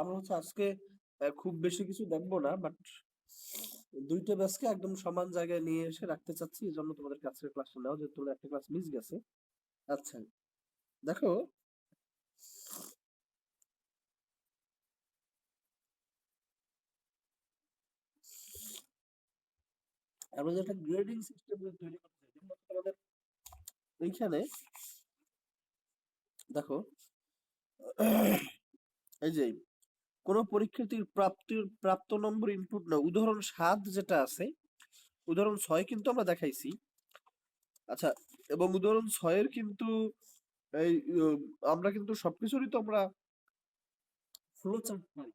আমরা হচ্ছে আজকে খুব বেশি কিছু দেখবো না, বাট দুইটা ব্যাচকে একদম সমান জায়গায় নিয়ে এসে রাখতে চাচ্ছি, এই জন্য তোমাদের কাছের ক্লাসটা নেওয়া, যেহেতু তোমাদের একটা ক্লাস মিস গেছে। আচ্ছা, দেখো, আমরা যে একটা গ্রেডিং সিস্টেম তৈরি করতে চাই, যেমন হচ্ছে তোমাদের এইখানে দেখো, এই যে কোন পরীক্ষার্থীর প্রাপ্ত নম্বর ইনপুট না, উদাহরণ 7 যেটা আছে, উদাহরণ 6 কিন্তু আমরা দেখাইছি। আচ্ছা, এবং উদাহরণ 6 এর কিন্তু এই আমরা কিন্তু সবকিছুরই তো আমরা ফ্লো চার্ট পাই।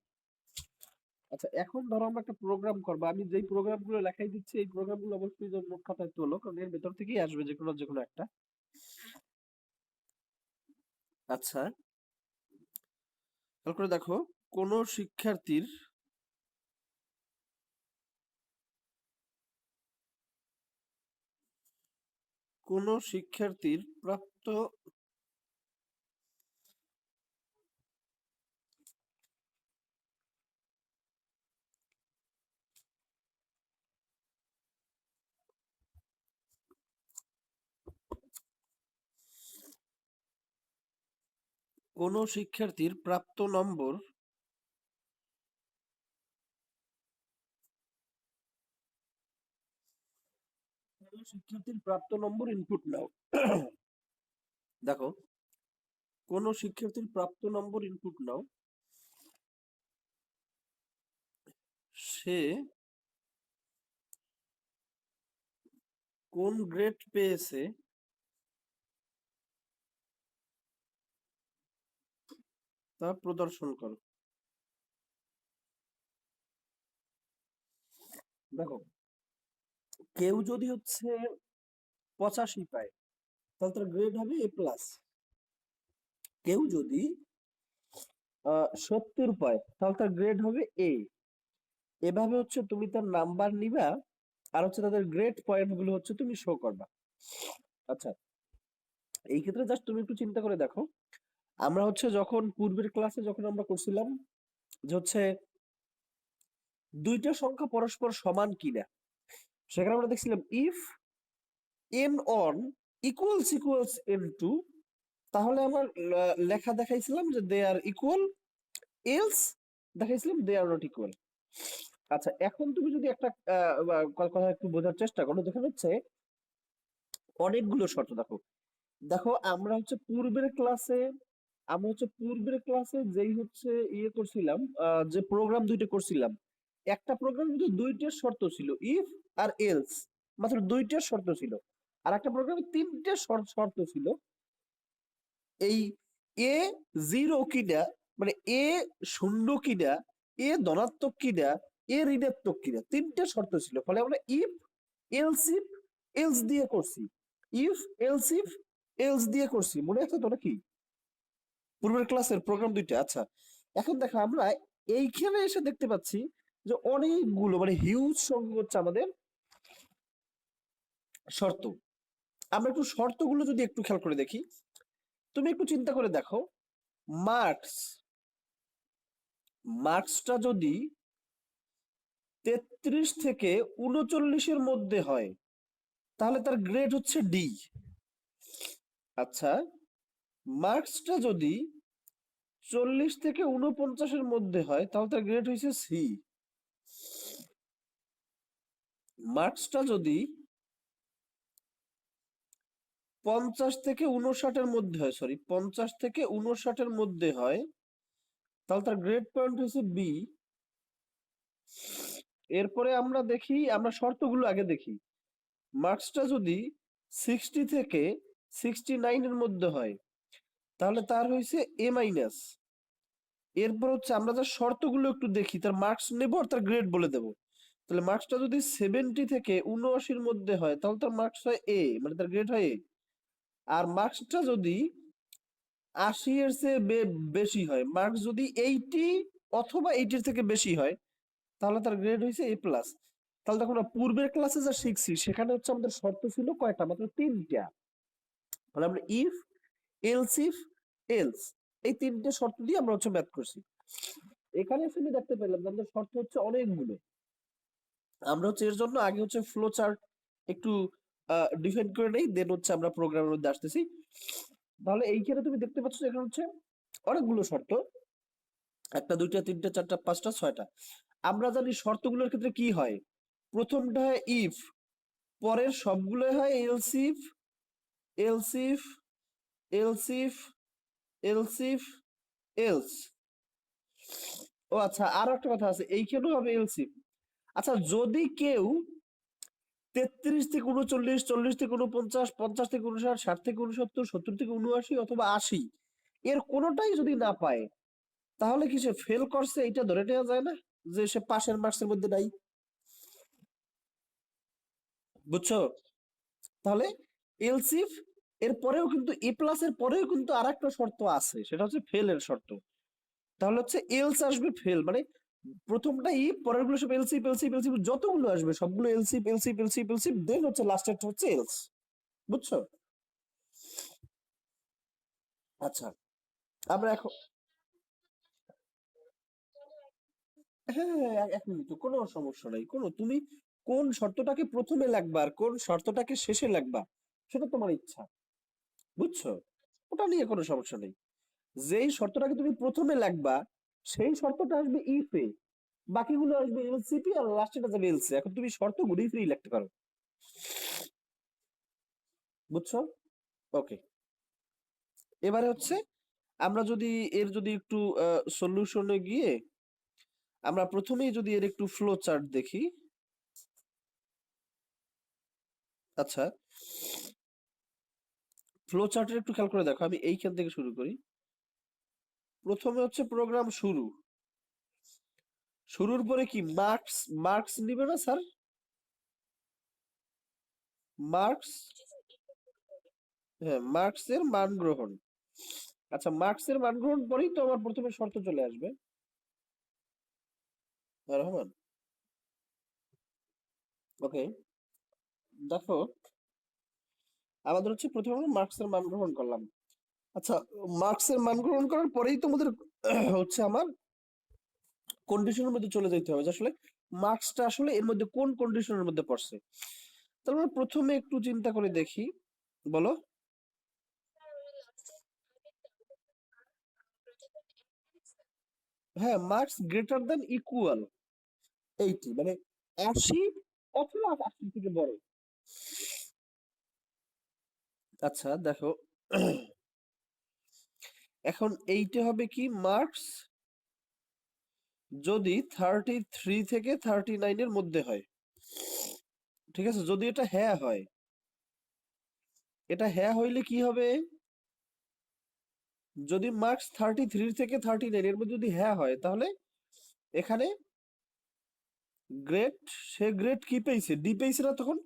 আচ্ছা, এখন ধরো আমরা একটা প্রোগ্রাম করবো, আমি যেই প্রোগ্রামগুলো লেখাই দিচ্ছি এই প্রোগ্রামগুলো অবশ্যই যেন নোট খাতায় তোলো, কারণ এর ভেতর থেকেই আসবে যে কোনো একটা। আচ্ছা, তারপরে দেখো, কোন শিক্ষার্থীর কোন শিক্ষার্থীর প্রাপ্ত কোন শিক্ষার্থীর প্রাপ্ত নম্বর কোন শিক্ষার্থীর প্রাপ্ত নম্বর ইনপুট নাও। দেখো, কোন শিক্ষার্থীর প্রাপ্ত নম্বর ইনপুট নাও, সে কোন গ্রেড পেয়েছে তা প্রদর্শন করো। দেখো, কেউ যদি হচ্ছে 85 পায় তাহলে তার গ্রেড হবে A+। কেউ যদি 70 পায় তাহলে তার গ্রেড হবে A। এভাবে হচ্ছে তুমি তার নাম্বার নিবা, আর হচ্ছে তাদের গ্রেড পয়েন্ট গুলো হচ্ছে তুমি শো করবা। আচ্ছা, এই ক্ষেত্রে জাস্ট তুমি একটু চিন্তা করে দেখো, আমরা হচ্ছে যখন পূর্বের ক্লাসে যখন আমরা করছিলাম যে হচ্ছে দুইটা সংখ্যা পরস্পর সমান কিনা, সেখানে আমরা দেখছিলাম ইফ n1 ইকুয়ালস n2, তাহলে আমার লেখা দেখাইছিলাম যে দে আর ইকুয়াল, এলস দেখাইছিলাম দে আর নট ইকুয়াল। আচ্ছা, এখন তুমি যদি একটা কথা একটু বোঝার চেষ্টা করো, দেখা যাচ্ছে অনেকগুলো শর্ত। দেখো দেখো আমরা হচ্ছে পূর্বের ক্লাসে যেই হচ্ছে ইয়ে করছিলাম, যে প্রোগ্রাম দুইটা করছিলাম, একটা প্রোগ্রাম কিন্তু দুইটার শর্ত ছিল, ইফ আর এলস, মাত্র দুইটার শর্ত ছিল। আর একটা প্রোগ্রামে তিনটে শর্ত ছিল, এই এ জিরো কিনা, মানে এ শূন্য কিনা, এ ধনাত্মক কিনা, এ ঋণাত্মক কিনা, তিনটে শর্ত ছিল। ফলে আমরা ইফ এলস দিয়ে করছি, ইফ এলস দিয়ে করছি, মনে আছে তো নাকি পূর্বের ক্লাসের প্রোগ্রাম দুইটা? আচ্ছা, এখন দেখো আমরা এইখানে এসে দেখতে পাচ্ছি যে অনেকগুলো, মানে হিউজ সংখ্যক হচ্ছে আমাদের শর্ত। আমরা একটু শর্তগুলো যদি একটু খেয়াল করে দেখি, তুমি একটু চিন্তা করে দেখো, মার্কস মার্কসটা যদি 33 থেকে 39-এর মধ্যে হয় তাহলে তার গ্রেড হচ্ছে ডি। আচ্ছা, মার্কসটা যদি 40 থেকে 49-এর মধ্যে হয় তাহলে তার গ্রেড হয়েছে সি। মার্কসটা যদি 50 থেকে 59-এর মধ্যে হয়, সরি 50 থেকে 59-এর মধ্যে হয় তাহলে তার গ্রেড পয়েন্ট হচ্ছে বি। এরপরে আমরা শর্তগুলো আগে দেখি। মার্কসটা যদি 60 থেকে 69-এর মধ্যে হয় তাহলে তার হয়েছে A-। এরপর হচ্ছে আমরা যার শর্তগুলো একটু দেখি, তার মার্কস নেব আর তার গ্রেড বলে দেব। তাহলে মার্কসটা যদি 70 থেকে 79-এর মধ্যে হয় তাহলে তার মার্কস হয় এ, মানে তার গ্রেড হয় এ। আর মার্কসটা যদি 80-এর চেয়ে বেশি হয়, মার্কস যদি 80 অথবা 80-এর থেকে বেশি হয় তাহলে তার গ্রেড হয়েছে A+। তাহলে দেখো না, পূর্বের ক্লাসে যা শিখছি সেখানে হচ্ছে আমাদের শর্ত ছিল কয়টা? মাত্র তিনটা। তাহলে আমরা ইফ এলস, এই তিনটে শর্ত দিয়ে আমরা হচ্ছে ম্যাথ করছি। এখানে এসে আমি দেখতে পেলাম যে আমাদের শর্ত হচ্ছে অনেকগুলো। আমরা হচ্ছে এর জন্য আগে হচ্ছে ফ্লো চার্ট একটু ডিফাইন করে নেই, দেন হচ্ছে আমরা প্রোগ্রামের মধ্যে আসতেছি। তাহলে এইখানে তুমি দেখতে পাচ্ছ যে এখানে হচ্ছে অনেকগুলো শর্ত, একটা দুইটা তিনটা চারটা পাঁচটা ছয়টা। আমরা জানি শর্তগুলোর ক্ষেত্রে কি হয়, প্রথমটা হয় ইফ, পরের সবগুলো হয় else if, else if, else if, else if, else. ও আচ্ছা, আরো একটা কথা আছে, এইখানেও হবে এলস ইফ। আচ্ছা, যদি কেউ 33 থেকে 39, 40 থেকে 49, 50 থেকে 59, 60 থেকে 69, 70 থেকে 79 অথবা 80 এর কোনোটাই যদি না পায়, তাহলে কি সে ফেল করছে এটা ধরে নেওয়া যায় না যে সে পাশের মার্কসের মধ্যে নাই? বুঝছো? তাহলে এলসিফ এর পরেও কিন্তু এ প্লাস এর পরেও কিন্তু আরেকটা শর্ত আছে, সেটা হচ্ছে ফেল এর শর্ত। তাহলে হচ্ছে এলস আসবে ফেল, মানে প্রথমটা ই, পরের গুলো সব এলসিফ এলসিফ এলসিফ, যতগুলো আসবে সবগুলো এলসিফ এলসিফ এলসিফ এলসিফ, দেন হচ্ছে লাস্টেরটা হচ্ছে এলস। বুঝছো? আচ্ছা, আমরা এখন হ্যাঁ, হ্যাঁ, এক মিনিট, কোনো সমস্যা নাই, কোনো তুমি কোন শর্তটাকে প্রথমে লাগবা আর কোন শর্তটাকে শেষে লাগবা সেটা তোমার ইচ্ছা। বুঝছো? ওটা নিয়ে কোনো সমস্যা নেই। যেই শর্তটাকে তুমি প্রথমে লাগবা সেই শর্তটা আসবে ইফ এ, বাকিগুলো আসবে এলসিপি, আর লাস্টেটা যাবে এলসি। এখন তুমি শর্ত ঘুরিয়ে ফিরিয়ে লিখতে পারো। বুঝছো? ওকে, এবারে হচ্ছে আমরা যদি এর যদি একটু সলিউশনে গিয়ে আমরা প্রথমেই যদি এর একটু ফ্লো চার্ট দেখি। আচ্ছা, ফ্লো চার্টের একটু খেয়াল করে দেখো, আমি এইখান থেকে শুরু করি। প্রথমে হচ্ছে প্রোগ্রাম শুরু, শুরুর পরে কি মার্কস, মার্কস নিবে না স্যার? মার্কস, হ্যাঁ, মার্কস এর মান গ্রহণ। আচ্ছা, মার্কস এর মান গ্রহণ পরেই তো আমার প্রথমে শর্ত চলে আসবে। রহমান, ওকে, দেখো আমাদের হচ্ছে প্রথমে আমরা মার্কস এর মান গ্রহণ করলাম। আচ্ছা, মার্কস এর মান গ্রহণ করার পরেই তো আমাদের হচ্ছে আমার কন্ডিশনের মধ্যে চলে যেতে হবে যে আসলে মার্কসটা আসলে এর মধ্যে কোন কন্ডিশনের মধ্যে পড়ছে। তাহলে আমরা প্রথমে একটু চিন্তা করে দেখি। বলো। হ্যাঁ, মার্কস গ্রেটার দ্যান ইকুয়াল 80, মানে 80 অথবা 80 থেকে বড়। আচ্ছা দেখো, এখন এইটা হবে কি মার্কস যদি 33 থেকে 39 এর মধ্যে হয়। ঠিক আছে, যদি এটা হ্যাঁ হয়, এটা হ্যাঁ হইলে কি হবে, যদি মার্কস 33 থেকে 39 এর মধ্যে যদি হ্যাঁ হয়, তাহলে এখানে গ্রেড, সে গ্রেড কি পেয়েছে, ডি পেয়েছে না, তখন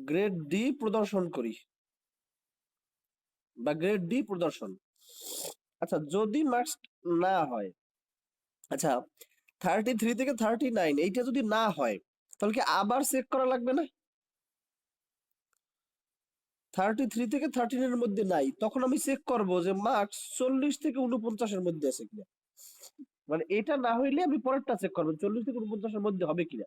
গ্রেড ডি প্রদর্শন করি বা গ্রেড ডি প্রদর্শন। আচ্ছা, যদি মার্কস না হয়, আচ্ছা 33 থেকে 39 এইটা যদি না হয়, তাহলে কি আবার চেক করা লাগবে না? 33 থেকে 39 এর মধ্যে নাই, তখন আমি চেক করব যে মার্কস 40 থেকে 49 এর মধ্যে আছে কিনা। মানে এটা না হইলে আমি পরেরটা চেক করবো 40 থেকে 49 এর মধ্যে হবে কিনা।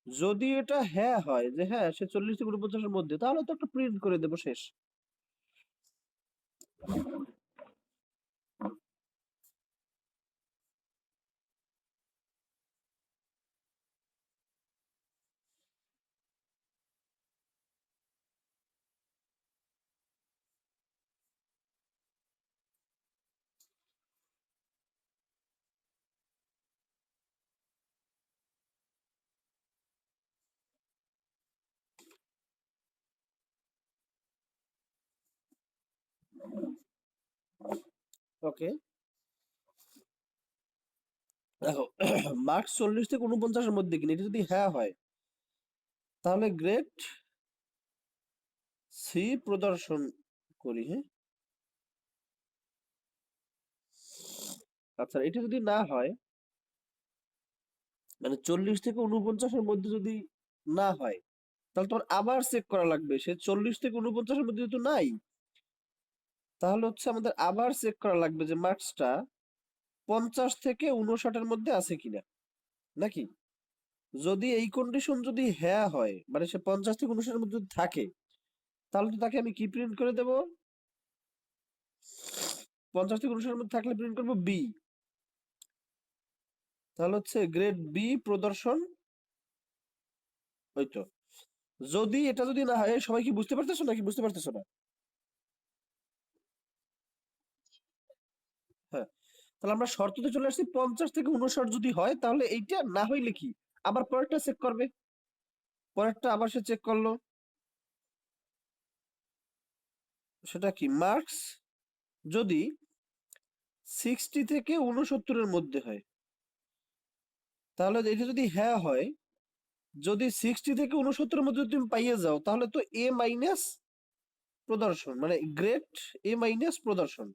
যদি এটা হ্যাঁ হয় যে হ্যাঁ সে 40 থেকে 49 এর মধ্যে, তাহলে তো একটা প্রিন্ট করে দেবো, শেষ। ওকে, দেখো মার্কস 40 থেকে 49 এর মধ্যে কিনা, এটা যদি হ্যাঁ হয়, তাহলে গ্রেড সি প্রদর্শন করি। হ্যাঁ, আচ্ছা, এটা যদি না হয়, মানে 40 থেকে 49 এর মধ্যে যদি না হয়, তাহলে তোমার আবার চেক করা লাগবে, সে 40 থেকে 49 এর মধ্যে যেহেতু নাই, তাহলে হচ্ছে আমাদের আবার চেক করা লাগবে যে মার্কসটা 50 থেকে 59-এর মধ্যে আছে কিনা, নাকি? যদি এই কন্ডিশন যদি হ্যাঁ হয়, মানে সে 50 থেকে 59-এর মধ্যে যদি থাকে, তাহলে তো তাকে আমি কি প্রিন্ট করে দেব? 50 থেকে 59-এর মধ্যে থাকলে প্রিন্ট করবো বি। তাহলে হচ্ছে গ্রেড বি প্রদর্শন। ওই তো। যদি এটা যদি না হয়, সবাই কি বুঝতে পারতেছো নাকি বুঝতে পারতেছো না? হ্যাঁ। তাহলে আমরা শর্ততে চলে আসছি, 50 থেকে 59 যদি হয় তাহলে এইটা, না হইলে কি আবার পরেরটা চেক করবে। পরেরটা আবার সে চেক করলো, সেটা কি মার্কস যদি 60 থেকে 69-এর মধ্যে হয়, তাহলে এটা যদি হ্যাঁ হয়, যদি 60 থেকে 69-এর মধ্যে তুমি পাইয়ে যাও, তাহলে তো এ মাইনাস প্রদর্শন, মানে গ্রেড এ মাইনাস প্রদর্শন।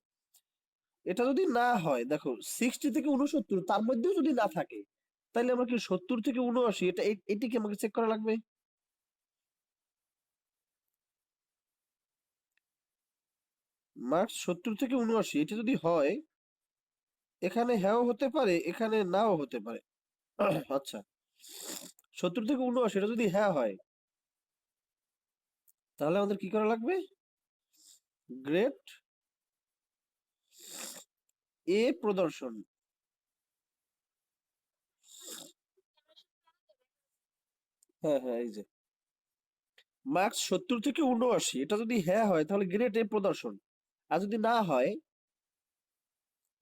এটা যদি না হয়, দেখো 60 থেকে 69 তার মধ্যেও যদি না থাকে, তাহলে আমরা কি 70 থেকে 79, এটা কি আমাকে চেক করা লাগবে? মার্কস 70 থেকে 79 এটা যদি হয়, এখানে হ্যাঁ হতে পারে, এখানে নাও হতে পারে। আচ্ছা, 70 থেকে 79 এটা যদি হ্যাঁ হয়, তাহলে আমাদের কি করা লাগবে? গ্রেড এ প্রদর্শন। হ্যাঁ হ্যাঁ, এই যে মার্কস 70 থেকে 79 এটা যদি হ্যাঁ হয়, তাহলে গ্রেড এ প্রদর্শন। আর যদি না হয়,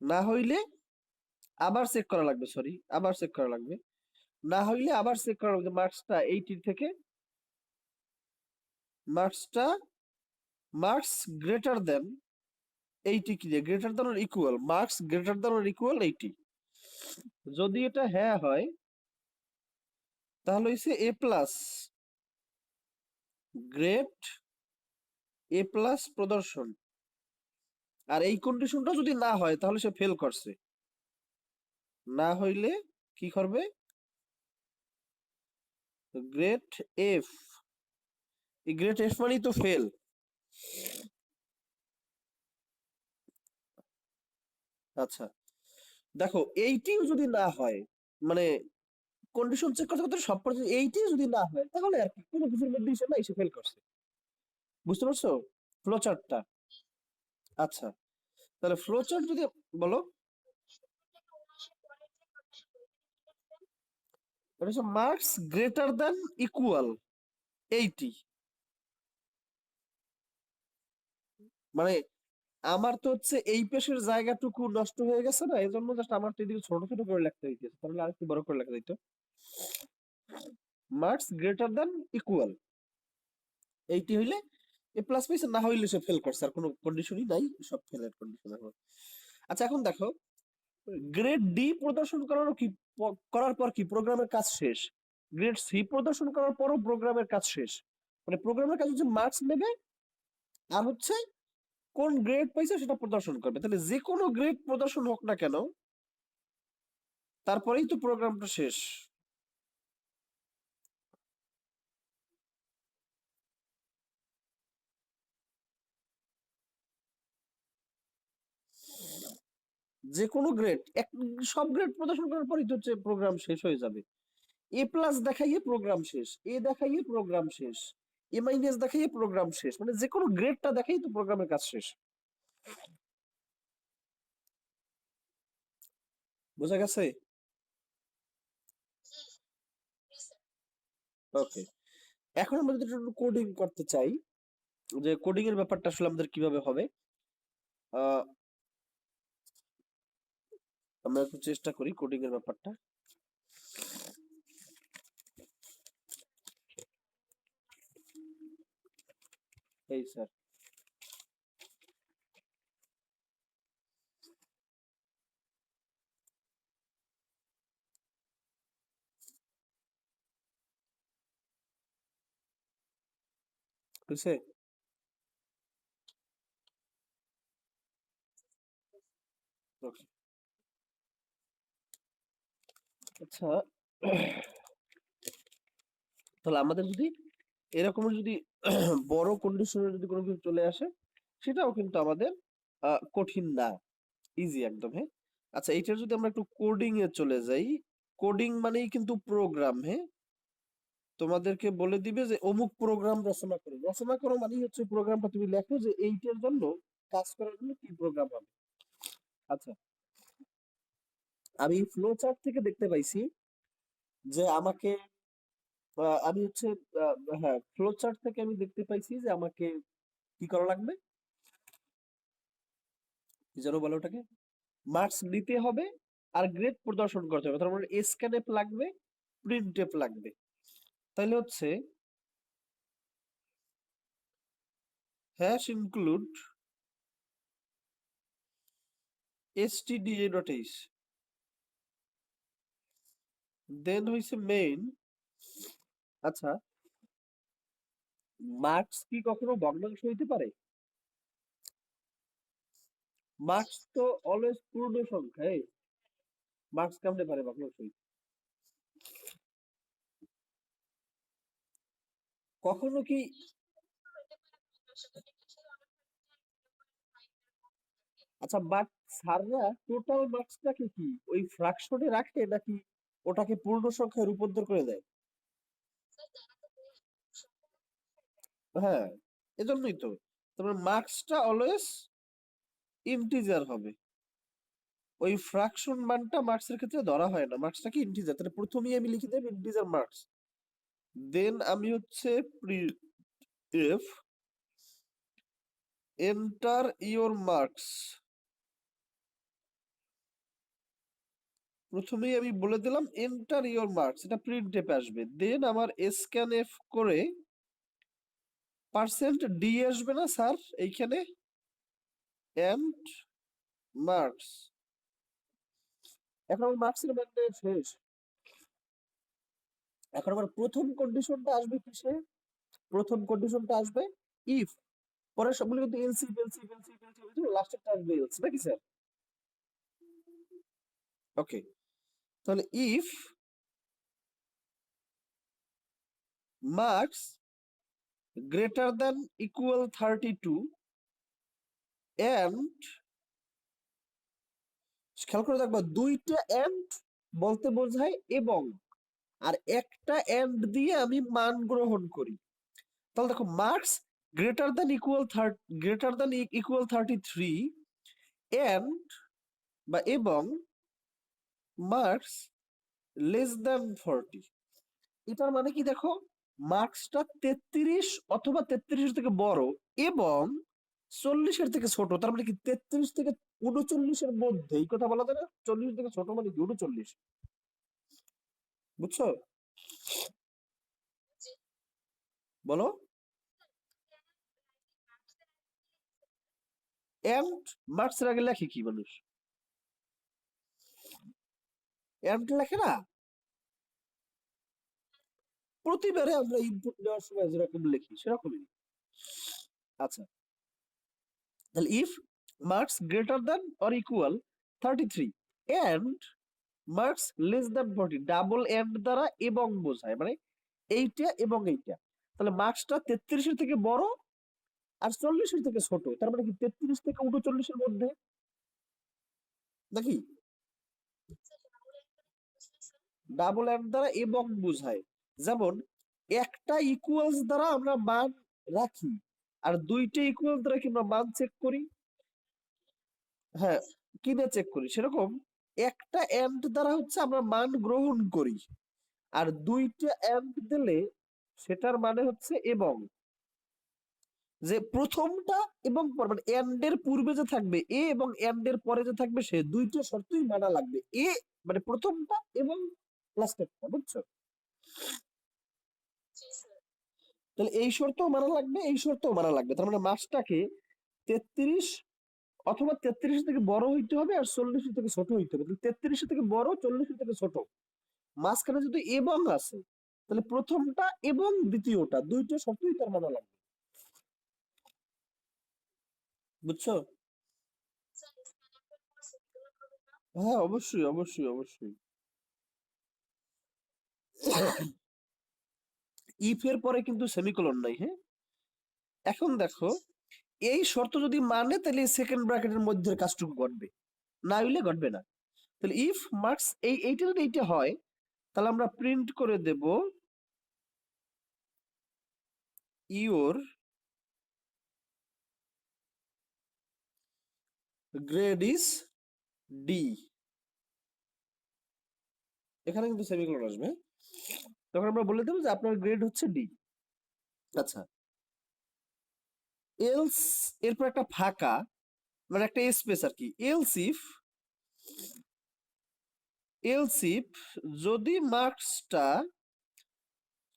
না হইলে আবার চেক করা লাগবে, সরি আবার চেক করা লাগবে। না হইলে আবার চেক করা লাগবে মার্কসটা 80 থেকে, মার্কসটা মার্কস গ্রেটার দেন 80, কি greater than or equal, marks greater than or equal 80। যদি এটা হ্যাঁ হয়, তাহলে হইছে এ প্লাস, গ্রেড এ প্লাস প্রদর্শন। আর এই কন্ডিশনটা যদি না হয়, তাহলে সে ফেল করছে। না হইলে কি করবে? Grade F. এই গ্রেড এফ মানেই তো ফেল। আচ্ছা, দেখো এইটিও যদি না হয়, মানে কন্ডিশন চেক করতে করতে সব পর্যায়ে এইটিও যদি না হয়, তাহলে আর কি কোনো কিছুর মধ্যে সে না, এসে ফেল করছে। বুঝতে পারছো ফ্লো চার্টটা? আচ্ছা, তাহলে ফ্লো চার্ট যদি বলো, এটা হচ্ছে মার্কস গ্রেটার দ্যান ইকুয়াল 80। মানে আমার তো হচ্ছে এই পেশের জায়গাটুকু নষ্ট হয়ে গেছে না, এই জন্য জাস্ট আমার তো এদিকে ছোট ছোট করে লিখতে হইতেছে, তাহলে আরেকটু বড় করে লেখা যাইতো। মার্কস গ্রেটার দ্যান ইকুয়াল 80 হইলে এ প্লাস পাইছে, না হইলে সে ফেল করছে, আর কোনো কন্ডিশনই নাই, সব ফেলের কন্ডিশন এখন। আচ্ছা, এখন দেখো গ্রেড ডি প্রদর্শন করার কি, করার পর কি প্রোগ্রামের কাজ শেষ? গ্রেড সি প্রদর্শন করার পরও প্রোগ্রামের কাজ শেষ। মানে প্রোগ্রামের কাজ হচ্ছে মার্কস নেবে, আর হচ্ছে কোন গ্রেড পাইছে সেটা প্রদর্শন করবে। তাহলে যে কোনো গ্রেড প্রদর্শন হোক না কেন, তারপরেই তো প্রোগ্রামটা শেষ। যে কোনো গ্রেড, সব গ্রেড প্রদর্শন করার পরই তো হচ্ছে প্রোগ্রাম শেষ হয়ে যাবে। এ প্লাস দেখাইয়ে প্রোগ্রাম শেষ, এ দেখাইয়ে প্রোগ্রাম শেষ, এ মাইনাস দেখাইয়ে প্রোগ্রাম শেষ, মানে যে কোনো গ্রেডটা দেখাই তো প্রোগ্রামের কাজ শেষ। বোঝা গেছে? ওকে, এখন আমরা যদি একটু কোডিং করতে চাই, যে কোডিং এর ব্যাপারটা আসলে আমাদের কিভাবে হবে, আহ আমরা একটু চেষ্টা করি কোডিং এর ব্যাপারটা। এই স্যার, বুঝছে? ওকে, আচ্ছা, তাহলে আমাদের যদি এরকম যদি বড় কন্ডিশনে যদি কোনো কিছু চলে আসে, সেটাও কিন্তু আমাদের কঠিন না, ইজি একদম। হ্যাঁ, আচ্ছা এইটার যদি আমরা একটু কোডিং এ চলে যাই, কোডিং মানেই কিন্তু প্রোগ্রাম। হ্যাঁ, তোমাদেরকে বলে দিবে যে অমুক প্রোগ্রাম রচনা করো, রচনা করো মানেই হচ্ছে প্রোগ্রামটা তুমি লেখো যে এইটার জন্য কাজ করার জন্য কি প্রোগ্রাম হবে। আচ্ছা, আমি ফ্লো চার্ট থেকে দেখতে পাইছি যে আমাকে আমি হচ্ছে হ্যাঁ, ফ্লো চার্ট থেকে আমি দেখতে পাইছি যে আমাকে কি করা লাগবে, কি যেন বলে ওটাকে, মার্কস নিতে হবে আর গ্রেড প্রদর্শন করতে হবে। তার মানে স্ক্যানএফ লাগবে, প্রিন্টএফ লাগবে। তাহলে হচ্ছে হ্যাশ ইনক্লুড stda.h, দেন হইছে মেইন। আচ্ছা, মার্কস কি কখনো ভগ্নাংশ হইতে পারে? মার্কস তো অলওয়েজ পূর্ণ সংখ্যা। মার্কস কেমনে পারে ভগ্নাংশ হইতে? কখনো কি, আচ্ছা বাট স্যাররা টোটাল মার্কসটাকে কি ওই ফ্র্যাকশনে রাখে নাকি ওটাকে পূর্ণ সংখ্যায় রূপান্তর করে দেয়? হ্যাঁ, এজন্যই তো তোমার মার্কসটা অলওয়েজ ইন্টিজার হবে। ওই ফ্র্যাকশন মানটা মার্কসের ক্ষেত্রে ধরা হয় না, মার্কসটা কি ইন্টিজার। তাহলে প্রথমেই আমি লিখে দেব ইন্টিজার মার্কস, দেন আমি হচ্ছে এফ এন্টার ইওর মার্কস। প্রথমেই আমি বলে দিলাম এন্টার ইওর মার্কস, এটা প্রিন্ট এফ আসবে। দেন আমার স্ক্যান এফ করে পার্সেন্ট ডি আসবে না স্যার এইখানে, এন্ড মার্কস। এখন আমার মার্কসের মানে শেষ। এখন আমার প্রথম কন্ডিশনটা আসবে কিসে? প্রথম কন্ডিশনটা আসবে ইফ, পরে সবগুলো কিন্তু এলসি এলসি এলসি এলসি, লাস্টেরটা আসবে এলস নাকি স্যার? ওকে, তাহলে if marks greater than equal 32 and, খেয়াল করে দেখবা দুইটা এন্ড বলতে বোঝায় এবং, আর একটা এন্ড দিয়ে আমি মান গ্রহণ করি। তাহলে দেখো marks greater than equal 33 and বা এবং মার্কস লেস দ্যান 40। এটার মানে কি দেখো, মার্কসটা 33 অথবা 33 থেকে বড় এবং 40-এর থেকে ছোট। তার মানে কি 33 থেকে 39-এর মধ্যে, এই কথা বলা যায় না? 40 থেকে ছোট মানে কি 39, বুঝছো? বলো। এন্ড মার্কসের আগে লেখে কি মানুষ? এন্ড লেখে না। প্রতিবারে আমরা ইনপুট নেওয়ার সময় যেরকম লিখি সেরকমই। আচ্ছা, তাহলে if marks greater than or equal 33 and marks less than 40, double and দ্বারা এবং বোঝায়, মানে এইটা এবং এইটা। তাহলে মার্কসটা 33-এর থেকে বড় আর 40-এর থেকে ছোট, তার মানে কি 33 থেকে 39-এর মধ্যে নাকি? ডাবল এন্ড দ্বারা এবং বোঝায়। যেমন একটা ইকুয়ালস দ্বারা আমরা মান রাখি আর দুইটা ইকুয়ালস দ্বারা কি আমরা মান চেক করি? হ্যাঁ, কিনে চেক করি, সেরকম একটা এন্ড দ্বারা হচ্ছে আমরা মান গ্রহণ করি আর দুইটা এন্ড দিলে সেটার মানে হচ্ছে এবং। যে প্রথমটা এবং মানে এন্ড এর পূর্বে যে থাকবে এ এবং এন্ড এর পরে যে থাকবে সে, দুইটা শর্তই মানা লাগবে। এ মানে প্রথমটা এবং লাস্টেরটা, বুঝছো? তাহলে এই শর্তও মানা লাগবে, এই শর্তও মানা লাগবে। তার মানে মাসটাকে 33 অথবা 33 থেকে বড় হইতে হবে আর 40 থেকে ছোট হইতে হবে। 33 থেকে বড়, 40 থেকে ছোট, মাঝখানে যদি এবং আছে তাহলে প্রথমটা এবং দ্বিতীয়টা দুইটা শর্তই তার মানা লাগবে, বুঝছো? হ্যাঁ, অবশ্যই অবশ্যই অবশ্যই। ইফ এর পরে কিন্তু সেমিকোলন নাই। হ্যাঁ, এখন দেখো এই শর্ত যদি মানে তাহলে সেকেন্ড ব্র্যাকেটের মধ্যে কাজটুকু ঘটবে, না হইলে ঘটবে না। তাহলে ইফ মার্কস এইটা যদি এইটা হয়, তাহলে আমরা প্রিন্ট করে দেব ইওর গ্রেড ইজ ডি। এখানে কিন্তু সেমিকোলন আসবে, তখন আমরা বলে দেবো যে আপনার গ্রেড হচ্ছে ডি। আচ্ছা, এলস এরপর একটা ফাঁকা, মানে একটা স্পেস আর কি। এলস ইফ যদি মার্কসটা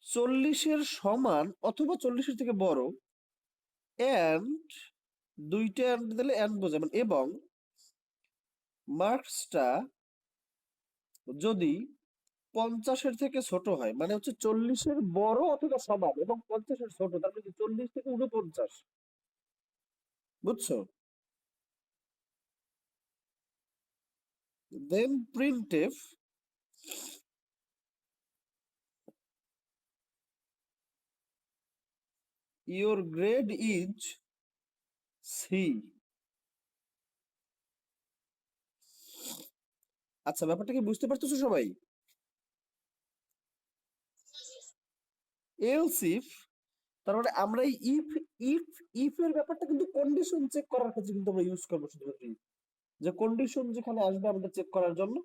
40-এর সমান অথবা 40-এর থেকে বড়, এন্ড দুইটা এন্ড দিলে এন্ড বোঝায়, মানে এবং মার্কসটা যদি 50-এর থেকে ছোট হয়, মানে হচ্ছে 40-এর বড় অথবা সমান এবং 50-এর ছোট, তার মানে 40 থেকে 49, বুঝছো? Then printf your grade is C. আচ্ছা, ব্যাপারটা কি বুঝতে পারতেছো সবাই? এলস ইফ, তার মানে আমরা এই ইফ ইফ এর ব্যাপারটা কিন্তু কন্ডিশন চেক করার ক্ষেত্রে কিন্তু আমরা ইউজ করবো শুধুমাত্র if। যে কন্ডিশন যেখানে আসবে আমাদের চেক করার জন্য,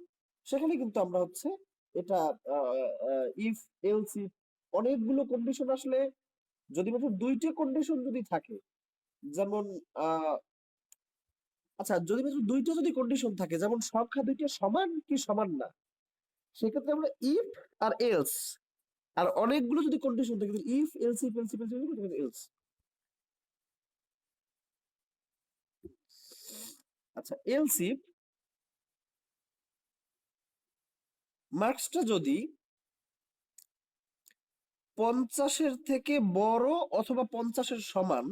সেখানে কিন্তু আমরা হচ্ছে এটা ইফ এলস ইফ, অনেকগুলো কন্ডিশন আসলে যদি মাত্র দুইটা কন্ডিশন যদি থাকে, যেমন আচ্ছা যদি মাত্র দুইটা যদি কন্ডিশন থাকে, যেমন সংখ্যা দুইটা সমান কি সমান না, সেক্ষেত্রে আমরা ইফ আর এলস। আর অনেকগুলো যদি কন্ডিশন থাকে, if else if else if else. আচ্ছা, এলস ইফ মার্কসটা যদি 50-এর থেকে বড় অথবা 50-এর সমান,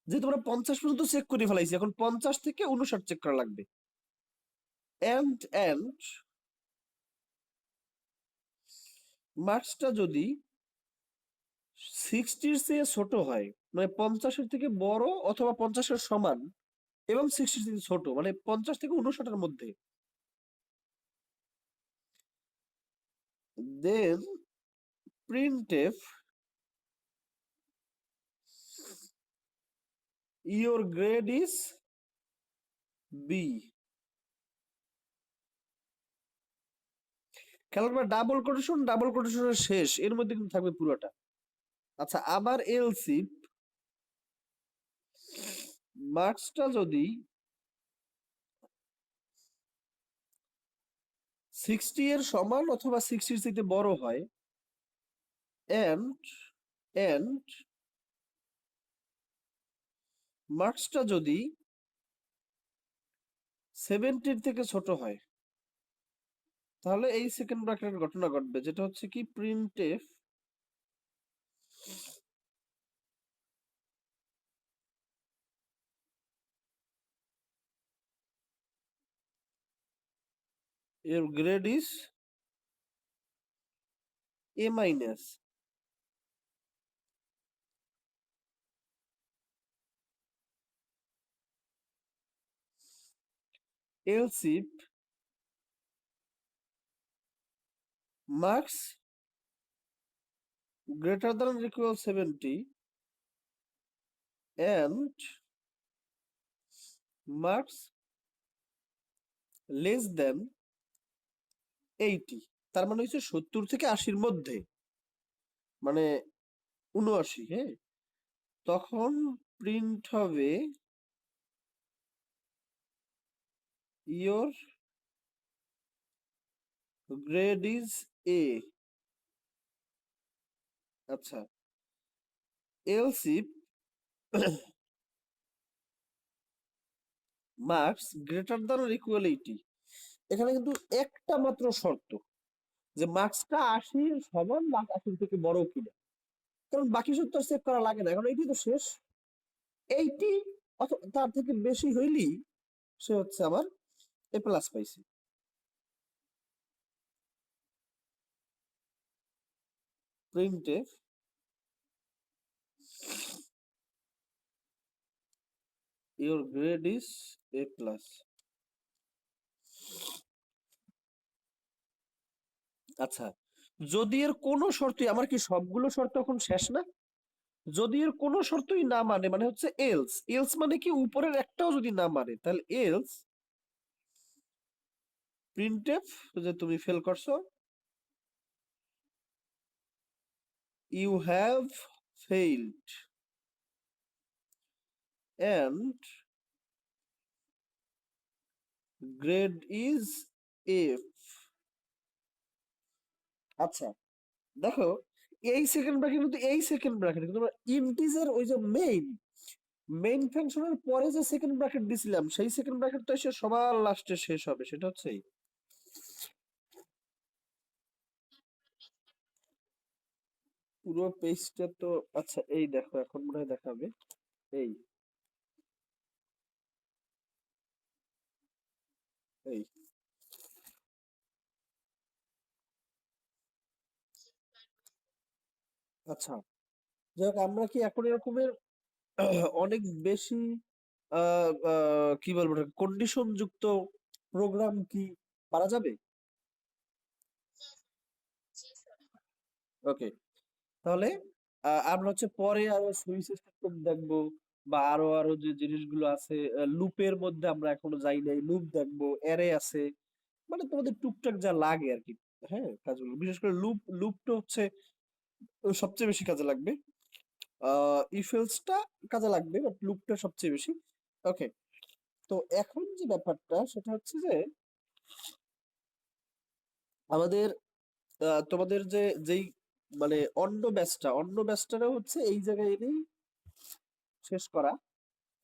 যেহেতু আমরা 50 পর্যন্ত চেক করে ফেলাইছি, এখন 50 থেকে 59 চেক করা লাগবে। এন্ড মার্কসটা যদি 60-এর চেয়ে ছোট হয়, মানে 50-এর থেকে বড় অথবা 50-এর সমান এবং 60-এর থেকে ছোট, মানে 50 থেকে 59-এর মধ্যে, then printf your grade is B. খেয়াল করবে ডাবল কোটেশনের শেষ এর মধ্যে কিন্তু থাকবে পুরোটা। আচ্ছা, আবার এলসি মার্কসটা যদি 60 এর সমান অথবা 60-এর থেকে বড় হয়, এন্ড এন্ড মার্কসটা যদি 70-এর থেকে ছোট হয়, তাহলে এই সেকেন্ড ব্র্যাকেটের ঘটনা ঘটবে, যেটা হচ্ছে কি প্রিন্টএফ এর grade is A minus. Else if marks greater than or equal 70 and marks less than 80, তার মানে হচ্ছে 70 থেকে 80-র মধ্যে, মানে 79, হ্যাঁ, তখন প্রিন্ট হবে ইওর গ্রেড ইজ এ। আচ্ছা, else if marks greater than or equal 80, এখানে কিন্তু একটা মাত্র শর্ত, যে মার্কসটা 80-এর সমান বা 80 থেকে বড় কিনা, কারণ বাকি সব তো চেক করা লাগে না, এখন এইটি তো শেষ। 80 অথবা তার থেকে বেশি হইলেই সে হচ্ছে আমার এ প্লাস পাইছে। Printf your grade is A plus। আচ্ছা, যদি এর কোনো শর্তই, আমার কি সবগুলো শর্ত এখন শেষ না? যদি এর কোনো শর্তই না মানে, মানে হচ্ছে এলস। এলস মানে কি উপরের একটাও যদি না মানে, তাহলে এলস প্রিন্টএফ, যে তুমি ফেল করছো, you have failed and grade is F. আচ্ছা, দেখো এই সেকেন্ড ব্র্যাকেট কিন্তু, এই সেকেন্ড ব্র্যাকেট কিন্তু আমরা ইন্টিজার, ওই যে মেইন ফাংশনের পরে যে সেকেন্ড ব্র্যাকেট দিছিলাম, সেই সেকেন্ড ব্র্যাকেট তো এসে সবার লাস্টে শেষ হবে, সেটা হচ্ছে এই। পুরো পেজটা তো, আচ্ছা এই দেখো এখন মনে হয় দেখাবে এই এই আচ্ছা, যাই হোক, আমরা কি এখন এরকমের অনেক বেশি কি বলবো, কন্ডিশন যুক্ত প্রোগ্রাম কি পারা যাবে? ওকে, তাহলে আমরা হচ্ছে পরে আরো সুইচ সিস্টেম দেখবো, বা আরো আরো যে জিনিসগুলো আছে, লুপের মধ্যে আমরা এখনো যাই নাই, লুপ দেখবো, অ্যারে আছে, মানে তোমাদের টুকটাক যা লাগে আর কি। হ্যাঁ, কাজগুলো বিশেষ করে লুপটা হচ্ছে সবচেয়ে বেশি কাজে লাগবে। ইফ এলসটা কাজে লাগবে, বাট লুপটা সবচেয়ে বেশি। ওকে, তো এখন যে ব্যাপারটা সেটা হচ্ছে যে আমাদের তোমাদের যে যেই মানে অন্য ব্যাচটারও হচ্ছে এই জায়গায় এনেই শেষ করা।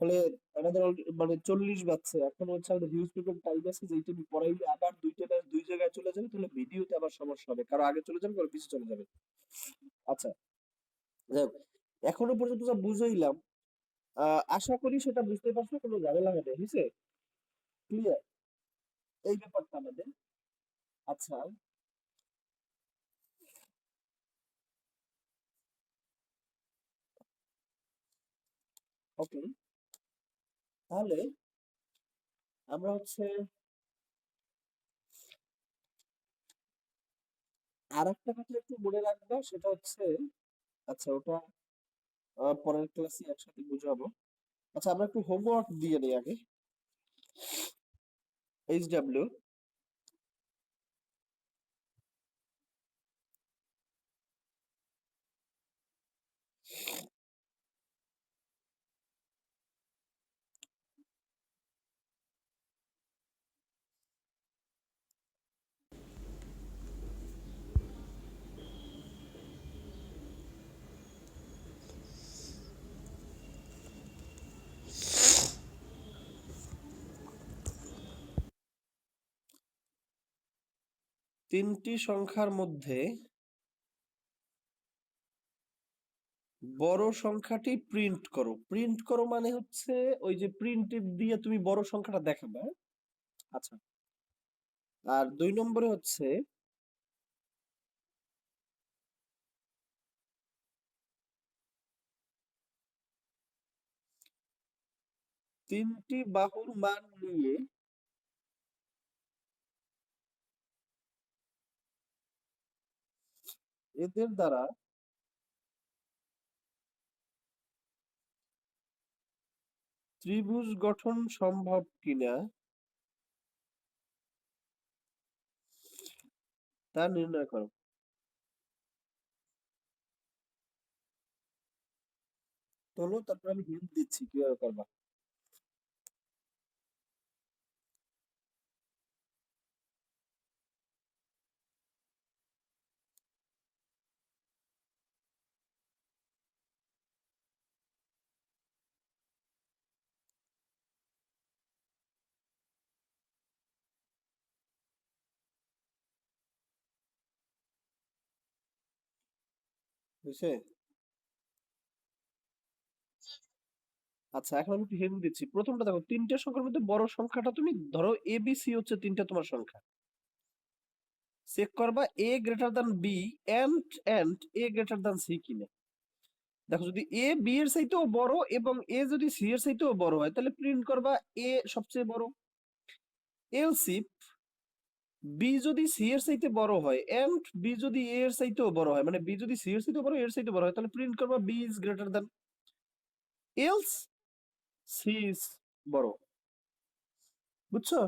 ফলে আমাদের মানে 40 বাজছে, এখন হচ্ছে আমাদের হিউজ পরিমাণ টাইম আছে, যেই তুমি পড়াইলে আবার দুইটা ব্যাচ দুই জায়গায় চলে যাবে, তাহলে ভিডিওতে আবার সমস্যা হবে, কারো আগে চলে যাবে কারো পিছে চলে যাবে। আচ্ছা, যাই হোক, এখনো পর্যন্ত যা বুঝাইলাম, আশা করি সেটা বুঝতে পারছো, কোনো ঝামেলা হবে না, বুঝছে? ক্লিয়ার এই ব্যাপারটা আমাদের। আচ্ছা, ওকে, তাহলে আমরা হচ্ছে আর একটা কথা একটু মনে রাখবা, সেটা হচ্ছে, আচ্ছা ওটা পরের ক্লাসে একসাথে বুঝাবো। আচ্ছা, আমরা একটু হোমওয়ার্ক দিয়ে নিই আগে। এইচডব্লিউ 3টি সংখ্যার মধ্যে বড় সংখ্যাটি প্রিন্ট করো। প্রিন্ট করো মানে হচ্ছে ওই যে প্রিন্ট দিয়ে তুমি বড় সংখ্যাটা দেখাবে, হ্যাঁ? আচ্ছা, আর 2 নম্বরে হচ্ছে তিনটি বাহুর মান নিয়ে এদের দ্বারা ত্রিভুজ গঠন সম্ভব কিনা তা নির্ণয় করো। তোলো, তারপর আমি হিন্ট দিচ্ছি কিভাবে করবা। বুঝছে? আচ্ছা, এখন আমি একটু হিন্ট দিচ্ছি। প্রথমটা দেখো, তিনটা সংখ্যার মধ্যে বড় সংখ্যাটা তুমি ধরো এ বি সি হচ্ছে তিনটা তোমার সংখ্যা, চেক করবা A greater than B and A greater than C কিনা। দেখো যদি এ বি এর চাইতেও বড় এবং এ যদি সি এর চাইতেও বড় হয় তাহলে প্রিন্ট করবা এ সবচেয়ে বড়। এলস ইফ বি যদি সি এর চাইতে বড় হয় এন্ড বি যদি এ এর চাইতেও বড় হয়, মানে বি যদি সি এর চাইতে বড় এর চাইতে বড় হয়, তাহলে প্রিন্ট করবা B is greater than. Else C is বড়। বুঝছো?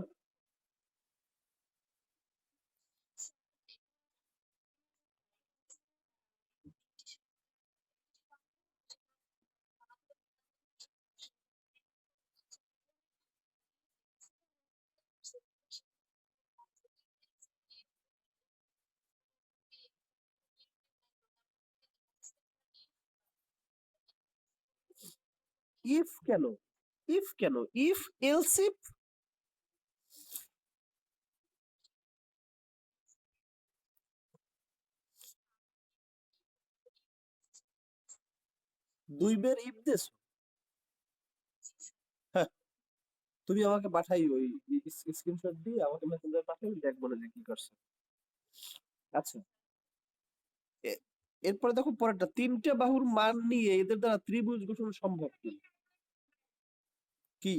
ইফ কেন? ইফ কেন? ইফ এলস ইফ দুইবার ইফ দিস। হ্যাঁ, তুমি আমাকে পাঠাই ওই স্ক্রিনশট দিয়ে আমাকে মেসেঞ্জার পাঠাই, দেখবো না যে কি করছে। আচ্ছা, এরপরে দেখো পরেরটা, তিনটে বাহুর মান নিয়ে এদের দ্বারা ত্রিভুজ গঠন সম্ভব কি? কি?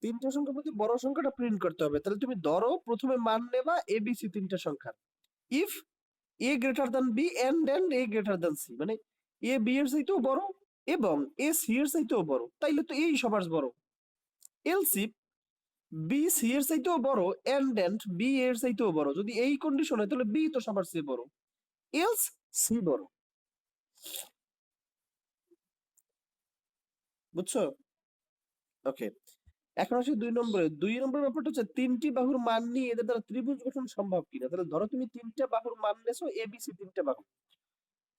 তিনটা সংখ্যার মধ্যে বড় সংখ্যাটা প্রিন্ট করতে হবে। তাহলে তুমি ধরো প্রথমে মান নেবা এবিসি তিনটা সংখ্যা। If A greater than B and A greater than C, মানে এ বি এর চাইতেও বড় এবং এ সি এর চাইতেও বড়, তাইলে তো এই সবার বড়। এলস ইফ বি সি এর চাইতেও বড় এন্ড বি এর চাইতেও বড়, যদি এই কন্ডিশন হয় তাহলে বি তো সবার চেয়ে বড়, এলস সি বড়। বুঝছো? ওকে, এখন আসি 2 নম্বরে। 2 নম্বর ব্যাপারটা হচ্ছে তিনটি বাহুর মান নিয়ে এদের দ্বারা ত্রিভুজ গঠন সম্ভব কিনা। তাহলে ধরো তুমি তিনটা বাহুর মান নেছো এ বি সি তিনটা বাহু।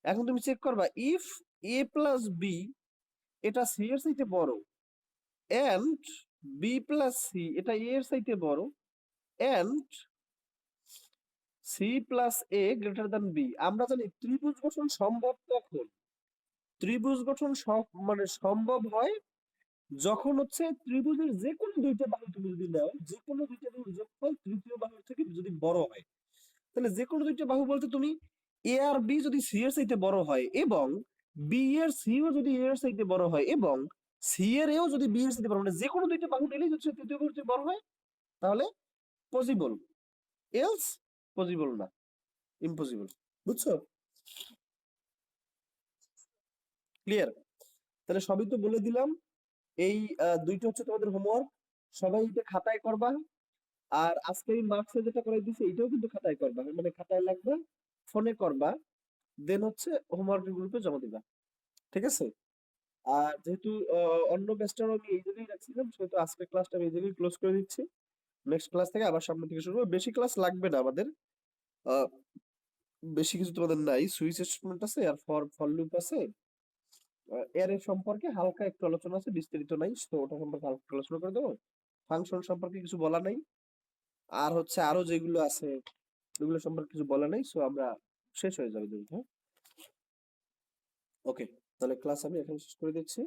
এখন তুমি চেক করবা ইফ এ প্লাস বি এটা সি এর চাইতে বড় এন্ড বি প্লাস সি এটা এ এর চাইতে বড় and C plus A greater than B. আমরা জানি ত্রিভুজ গঠন সম্ভব তখন, ত্রিভুজ গঠন মানে সম্ভব হয় যখন হচ্ছে ত্রিভুজের যে কোনো দুইটা বাহু তুমি যদি নাও, যে কোনো দুইটা বাহুর যোগফল তৃতীয় বাহুর থেকে যদি বড় হয়, তাহলে যে কোনো দুইটা বাহু বলতে তুমি এ আর বি যদি সি এর চাইতে বড় হয় এবং বি এর সিও যদি এ এর চাইতে বড় হয় এবং সি এর এও যদি বি এর চাইতে বড় হয়, মানে যে কোনো দুইটা বাহু নিলেই যদি তৃতীয় বাহুর চেয়ে বড় হয় তাহলে পসিবল, এলস পসিবল না, ইম্পসিবল। বুঝছো? ক্লিয়ার? তাহলে সবই তো বলে দিলাম। এই দুইটা হচ্ছে তোমাদের হোমওয়ার্ক, সবাই এটা খাতায় করবা। আর আজকে এই মার্কসে যেটা করে দিছে এটাও কিন্তু খাতায় করবা, মানে খাতায় লাগবে, ফোনে করবা, দেন হচ্ছে হোমওয়ার্ক গ্রুপে জমা দিবা। ঠিক আছে? আর যেহেতু অন্য ব্যাচটার আমি এই জায়গায় রাখছিলাম, সেহেতু আজকের ক্লাসটা আমি এই জায়গায় ক্লোজ করে দিচ্ছি। নেক্সট ক্লাস থেকে আবার সামনে থেকে শুরু হবে। বেশি ক্লাস লাগবে না আমাদের, আহ, বেশি কিছু তোমাদের নাই। সুইচ স্টেটমেন্ট আছে আর ফর লুপ আছে, এর সম্পর্কে হালকা একটু আলোচনা আছে, বিস্তারিত নাই, তো ওটা সম্পর্কে হালকা আলোচনা করে দেবো। ফাংশন সম্পর্কে কিছু বলা নাই, আর হচ্ছে আরো যেগুলো আছে ওগুলো সম্পর্কে কিছু বলা নাই, সো আমরা শেষ হয়ে যাবে দ্রুত। ওকে, তাহলে ক্লাস আমি এখন শেষ করে দিচ্ছি।